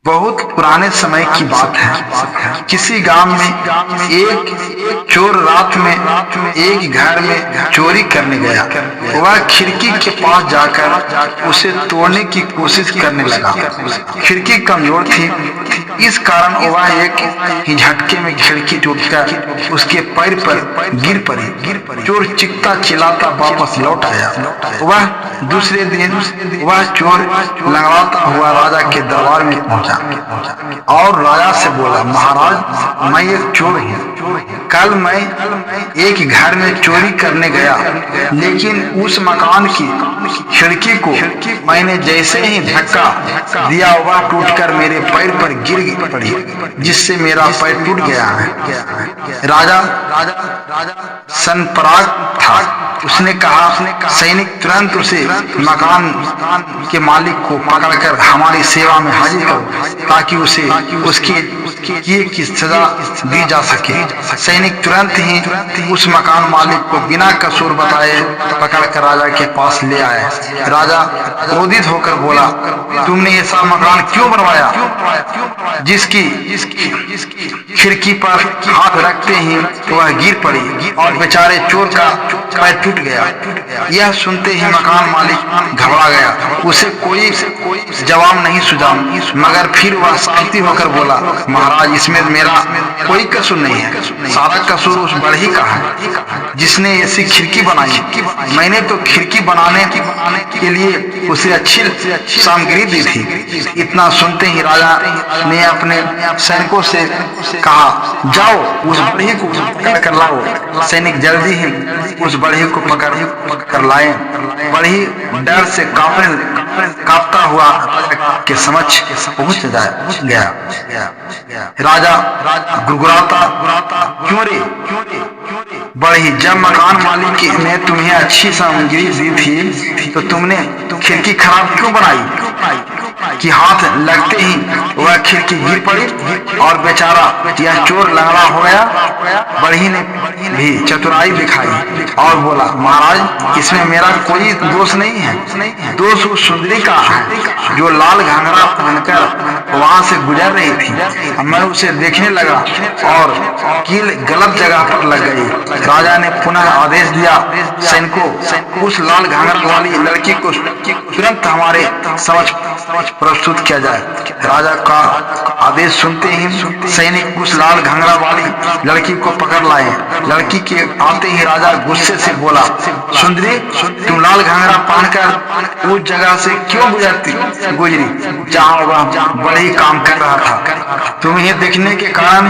बहुत पुराने समय की बात है। किसी गांव में एक चोर रात में एक घर में चोरी करने गया। वह खिड़की के पास जाकर उसे तोड़ने की कोशिश करने लगा। खिड़की कमजोर थी, इस कारण वह एक ही झटके में खिड़की टूटकर उसके पैर पर गिर पड़ी। चोर चीखता चिल्लाता वापस लौट आया। वह दूसरे दिन वह चोर लंगड़ाता हुआ राजा के दरबार में पहुंचा और राजा से बोला, महाराज, मैं एक चोर हूँ। कल मैं एक घर में चोरी करने गया, लेकिन उस मकान की खिड़की को मैंने जैसे ही धक्का दिया वह टूटकर मेरे पैर पर गिर पड़ी, जिससे मेरा पैर टूट गया है। राजा सनपराग था। उसने कहा, सैनिक तुरंत उसे मकान के मालिक को पकड़कर हमारी सेवा में हाजिर करो, ताकि उसे उसके किए की सजा दी जा सके। सैनिक तुरंत ही उस मकान मालिक को बिना कसूर बताए पकड़कर राजा के पास ले आए। राजा क्रोधित होकर बोला, तुमने ऐसा मकान क्यों बनवाया जिसकी खिड़की पर हाथ रखते ही वह गिर पड़ी और बेचारे चोर का पैर टूट गया। यह सुनते ही मकान मालिक घबरा गया। उसे कोई जवाब नहीं सूझा, मगर फिर वह शांति होकर बोला, महाराज, इसमें मेरा कोई कसूर नहीं है। सारा कसूर उस बढ़ई का है जिसने ऐसी खिड़की बनाई। मैंने तो खिड़की बनाने के लिए उसे अच्छी सामग्री दी थी। इतना सुनते ही राजा ने अपने सैनिकों से कहा, जाओ उस बढ़ई को पकड़ कर लाओ। सैनिक जल्दी ही उस बढ़ई को पकड़ कर लाए। बढ़ई डर से कांपता हुआ के समक्ष पहुंच गया। राजा गुड़गुड़ाता, क्यों रे बढ़ई, जब मकान मालिक ने तुम्हें अच्छी सामग्री दी थी तो तुमने खिड़की खराब क्यों बनाई कि हाथ लगते ही वह खिड़की गिर पड़ी और बेचारा यह चोर लंगड़ा हो गया। बढ़ई ने भी चतुराई दिखाई और बोला, महाराज, इसमें मेरा कोई दोष नहीं है। दोष उस सुंदरी का है जो लाल घाघरा पहनकर वहां से गुजर रही थी। मैं उसे देखने लगा और कील गलत जगह पर लग गई। राजा ने पुनः आदेश दिया, सैनिकों, उस लाल घाघरा वाली लड़की को तुरंत हमारे समक्ष प्रस्तुत किया जाए। राजा का आदेश सुनते ही सैनिक उस लाल घाघरा वाली लड़की को पकड़ लाए। लड़की के आते ही राजा गुस्से से बोला, सुंदरी, तुम लाल घाघरा पहनकर उस जगह से क्यों गुजरी जहाँ वह बढ़ई काम कर रहा था? तुम्हें देखने के कारण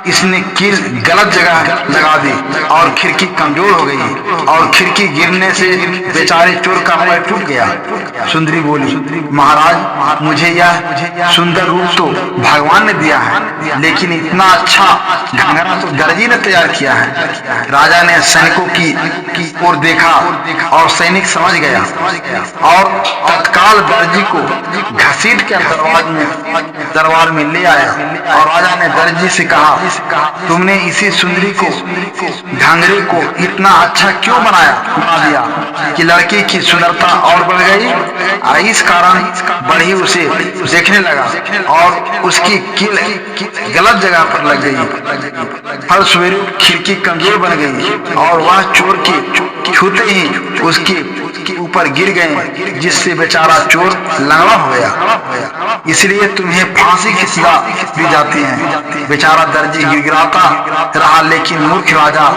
इसने कील गलत जगह लगा दी और खिड़की कमजोर हो गई और खिड़की गिरने से बेचारे चोर का पैर टूट गया। सुंदरी बोली, महाराज, मुझे यह सुंदर रूप तो भगवान ने दिया है, लेकिन इतना अच्छा घाघरा तो दर्जी ने तैयार किया है। राजा ने सैनिकों की ओर देखा और सैनिक समझ गया और तत्काल दर्जी को घसीट कर दरबार में ले आया और राजा ने दर्जी से कहा, तुमने इसी सुंदरी को घाघरे को इतना अच्छा क्यों बना दिया कि लड़की की सुंदरता और बढ़ गई। इस कारण बढ़ई उसे देखने लगा और उसकी कील गलत जगह पर लग गई। फलस्वरूप खिड़की कमजोर बन गई और वह चोर की छूते ही उसके ऊपर गिर गए, जिससे बेचारा चोर लंगड़ा हो गया। इसलिए तुम्हें फांसी की सजा दी जाती है। बेचारा दर्जी गिड़गिड़ाता रहा, लेकिन मूर्ख राजा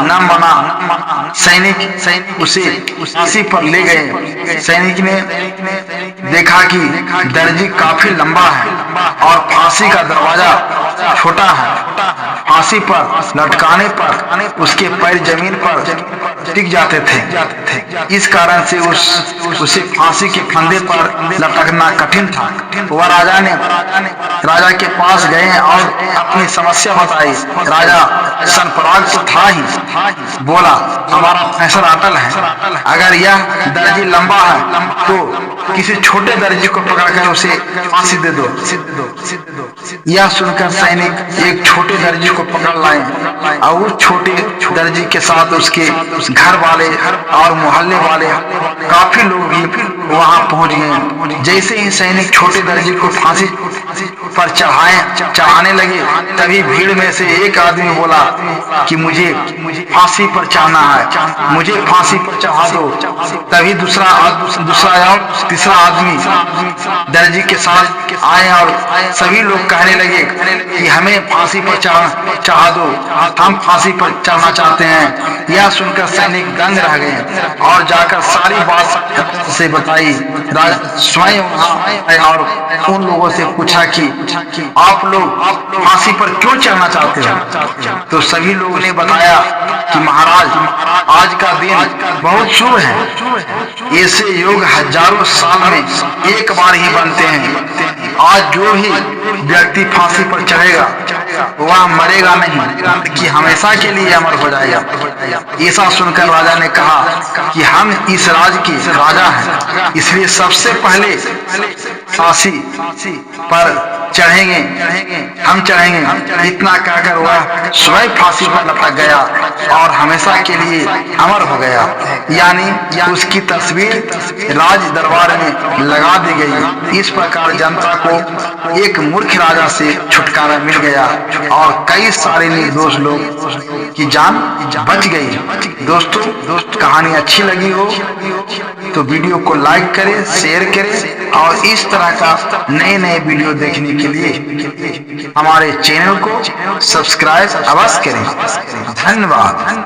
न माना। सैनिक उसे फांसी पर ले गए। सैनिक ने देखा कि दर्जी काफी लंबा है और फांसी का दरवाजा छोटा है। फांसी पर लटकाने पर उसके पैर जमीन पर टिक जाते थे। इस कारण से उसे फांसी के फंदे पर लटकना कठिन था। वह राजा के पास गए और अपनी समस्या बताई। राजा सनपराग तो था ही, बोला, हमारा फैसला अटल है। अगर यह दर्जी लंबा है तो किसी छोटे दर्जी को पकड़कर उसे फांसी दे दो। यह सुनकर सैनिक एक छोटे दर्जी को पकड़ लाए और उस छोटे दर्जी के साथ उसके घर वाले और मोहल्ले वाले काफी लोग भी वहां पहुंच गए। जैसे ही सैनिक छोटे दर्जी को फांसी पर चढ़ाने लगे, तभी भीड़ में से एक आदमी बोला कि मुझे फांसी पर चढ़ना है, मुझे फांसी पर चढ़ा दो। तभी दूसरा और तीसरा आदमी दर्जी के साथ आए और सभी लोग कहने लगे कि हमें फांसी पर चढ़ा दो, हम फांसी पर चढ़ना चाहते हैं। यह सुनकर सैनिक दंग रह गए और जाकर सारी बात से बताई। स्वयं और उन लोगों से पूछा कि आप लोग फांसी पर क्यों चढ़ना चाहते हो? तो सभी लोगों ने बताया कि महाराज, आज का दिन बहुत शुभ है। ऐसे योग हजारों साल में एक बार ही बनते हैं। आज जो भी व्यक्ति फांसी पर चढ़ेगा वह मरेगा नहीं कि हमेशा के लिए अमर हो जाएगा। ऐसा सुनकर राजा ने कहा कि हम इस राज के राजा हैं, इसलिए सबसे पहले फांसी पर चढ़ेंगे, हम चढ़ेंगे। इतना कहकर वह स्वयं फांसी पर लपक गया और हमेशा के लिए अमर हो गया। यानी उसकी तस्वीर राज दरबार में लगा दी गई। इस प्रकार जनता को एक मूर्ख राजा से छुटकारा मिल गया और कई सारे निर्दोष लोग की जान बच गई। दोस्तों, कहानी अच्छी लगी हो तो वीडियो को लाइक करें, शेयर करें और इस तरह का नए वीडियो देखने के लिए हमारे चैनल को सब्सक्राइब अवश्य करें। धन्यवाद।